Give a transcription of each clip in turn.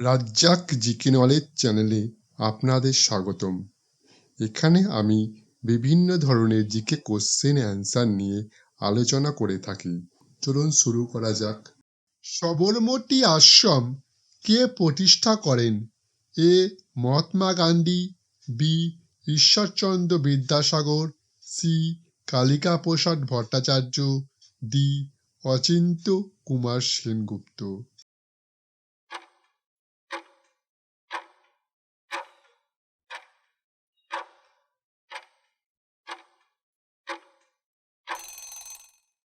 Razzak GK knowledge চ্যানেলে আপনাদের স্বাগতম। এখানে আমি বিভিন্ন ধরনের জিকে কোশ্চেন অ্যান্সার নিয়ে আলোচনা করে থাকি। চলুন শুরু করা যাক। সবরমতী আশ্রম কে প্রতিষ্ঠা করেন? এ মহাত্মা গান্ধী, বি ঈশ্বরচন্দ্র বিদ্যাসাগর, সি কালিকা প্রসাদ ভট্টাচার্য, ডি অচিন্ত্য কুমার সেনগুপ্ত।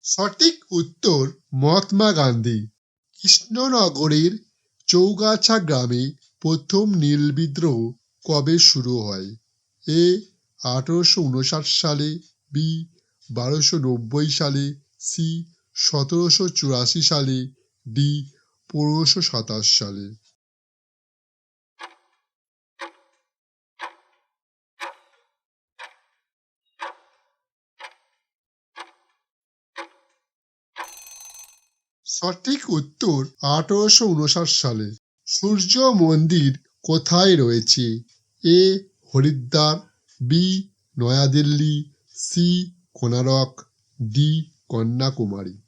সঠিক উত্তর মহাত্মা গান্ধী। কৃষ্ণনগরের চৌগাছা গ্রামে প্রথম নীল বিদ্রোহ কবে শুরু হয়? এ 1859 সালে, বি 1290 সালে, সি 1784 সালে, ডি 1527 সালে। সঠিক উত্তর 1859 সালে। সূর্য মন্দির কোথায় রয়েছে? A Haridwar, B New Delhi, C Konark, D Kanyakumari.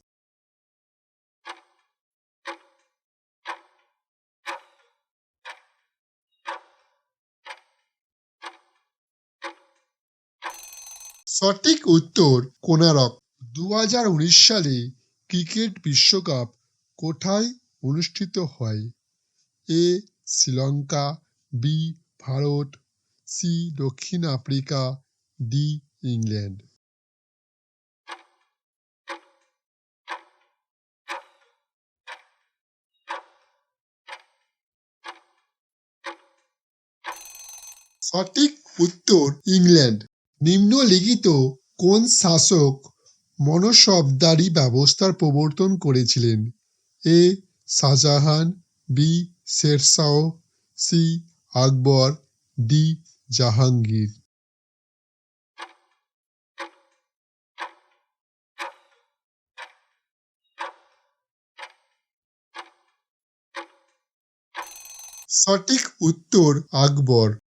সঠিক উত্তর কোনারক। 2019 সালে ক্রিকেট বিশ্বকাপ কোথায় অনুষ্ঠিত হয়? এ শ্রীলঙ্কা, বি ভারত, সি দক্ষিণ আফ্রিকা, ডি ইংল্যান্ড। সঠিক উত্তর ইংল্যান্ড। নিম্নলিখিত কোন শাসক মনসবদারি ব্যবস্থার প্রবর্তন করেছিলেন? এ শাহজাহান, বি শেরশাহ, সি আকবর, ডি জাহাঙ্গীর। সঠিক উত্তর আকবর।